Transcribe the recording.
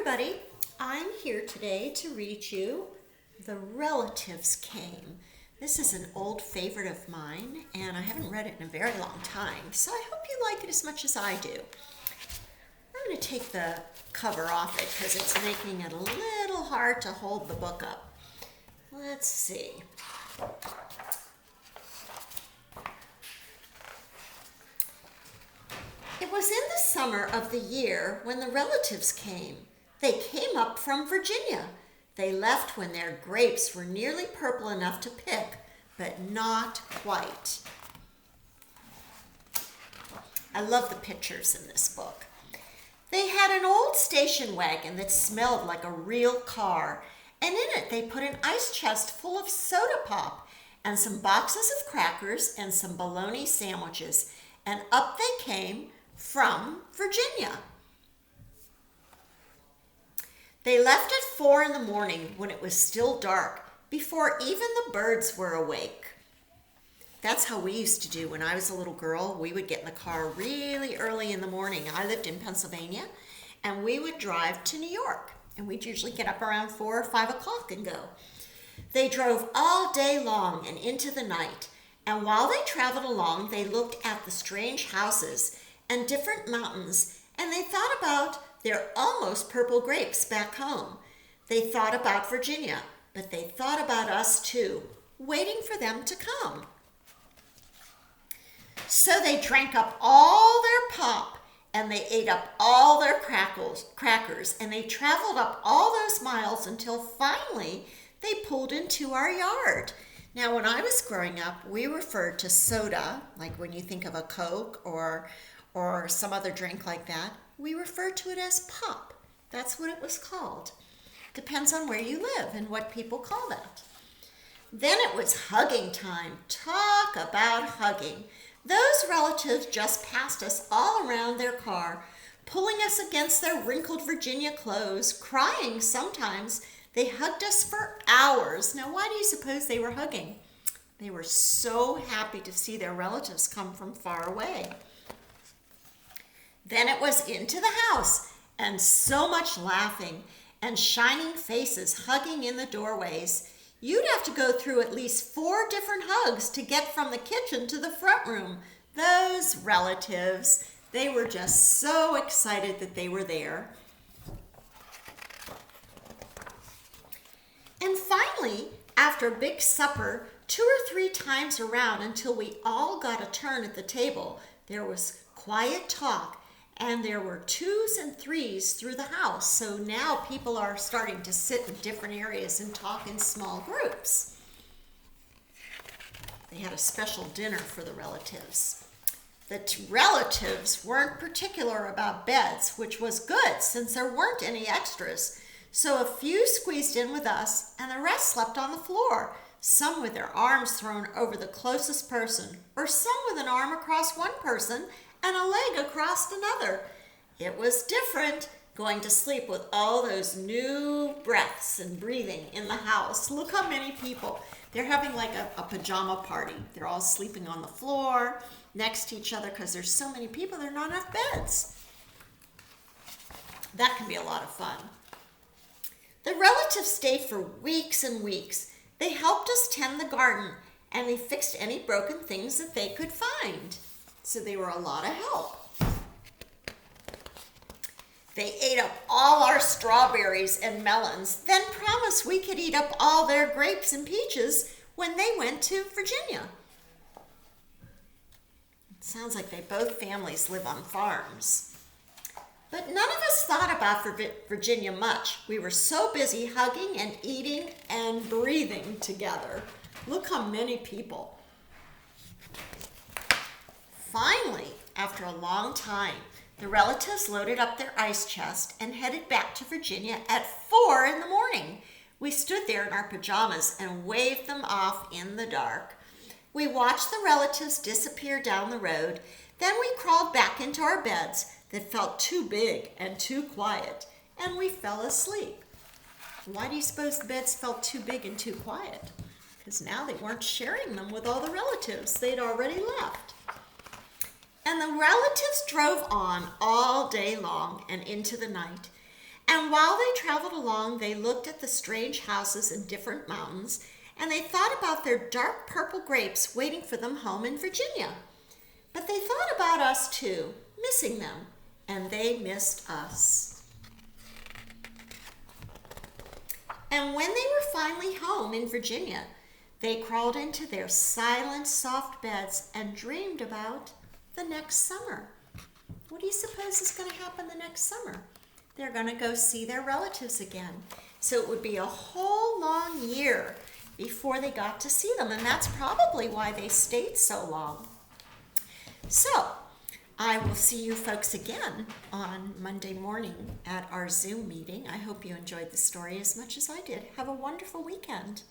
everybody. I'm here today to read you The Relatives Came. This is an old favorite of mine, and I haven't read it in a very long time, so I hope you like it as much as I do. I'm going to take the cover off it because it's making it a little hard to hold the book up. Let's see. It was in the summer of the year when the relatives came. They came up from Virginia. They left when their grapes were nearly purple enough to pick, but not quite. I love the pictures in this book. They had an old station wagon that smelled like a real car, and in it they put an ice chest full of soda pop and some boxes of crackers and some bologna sandwiches, and up they came from Virginia. They left at 4 in the morning when it was still dark, before even the birds were awake. That's how we used to do when I was a little girl. We would get in the car really early in the morning. I lived in Pennsylvania, and we would drive to New York, and we'd usually get up around 4 or 5 o'clock and go. They drove all day long and into the night, and while they traveled along, they looked at the strange houses and different mountains, and they thought about their almost purple grapes back home. They thought about Virginia, but they thought about us too, waiting for them to come. So they drank up all their pop, and they ate up all their crackers, and they traveled up all those miles until finally they pulled into our yard. Now, when I was growing up, we referred to soda, like when you think of a Coke or some other drink like that, we refer to it as pop. That's what it was called. Depends on where you live and what people call that. Then it was hugging time. Talk about hugging. Those relatives just passed us all around their car, pulling us against their wrinkled Virginia clothes, crying sometimes. They hugged us for hours. Now, why do you suppose they were hugging? They were so happy to see their relatives come from far away. Then it was into the house, and so much laughing and shining faces hugging in the doorways. You'd have to go through at least 4 different hugs to get from the kitchen to the front room. Those relatives, they were just so excited that they were there. And finally, after a big supper, 2 or 3 times around until we all got a turn at the table, there was quiet talk. And there were 2s and 3s through the house. So now people are starting to sit in different areas and talk in small groups. They had a special dinner for the relatives. The relatives weren't particular about beds, which was good since there weren't any extras. So a few squeezed in with us, and the rest slept on the floor, some with their arms thrown over the closest person, or some with an arm across one person and a leg across another. It was different going to sleep with all those new breaths and breathing in the house. Look how many people. They're having like a pajama party. They're all sleeping on the floor next to each other because there's so many people, there are not enough beds. That can be a lot of fun. The relatives stayed for weeks and weeks. They helped us tend the garden, and they fixed any broken things that they could find. So they were a lot of help. They ate up all our strawberries and melons, then promised we could eat up all their grapes and peaches when they went to Virginia. It sounds like both families live on farms. But none of us thought about Virginia much. We were so busy hugging and eating and breathing together. Look how many people. Finally, after a long time, the relatives loaded up their ice chest and headed back to Virginia at 4 in the morning. We stood there in our pajamas and waved them off in the dark. We watched the relatives disappear down the road. Then we crawled back into our beds that felt too big and too quiet, and we fell asleep. Why do you suppose the beds felt too big and too quiet? Because now they weren't sharing them with all the relatives. They'd already left. And the relatives drove on all day long and into the night. And while they traveled along, they looked at the strange houses in different mountains, and they thought about their dark purple grapes waiting for them home in Virginia. But they thought about us too, missing them, and they missed us. And when they were finally home in Virginia, they crawled into their silent, soft beds and dreamed about the next summer. What do you suppose is going to happen the next summer? They're going to go see their relatives again. So it would be a whole long year before they got to see them, and that's probably why they stayed so long. So I will see you folks again on Monday morning at our Zoom meeting. I hope you enjoyed the story as much as I did. Have a wonderful weekend.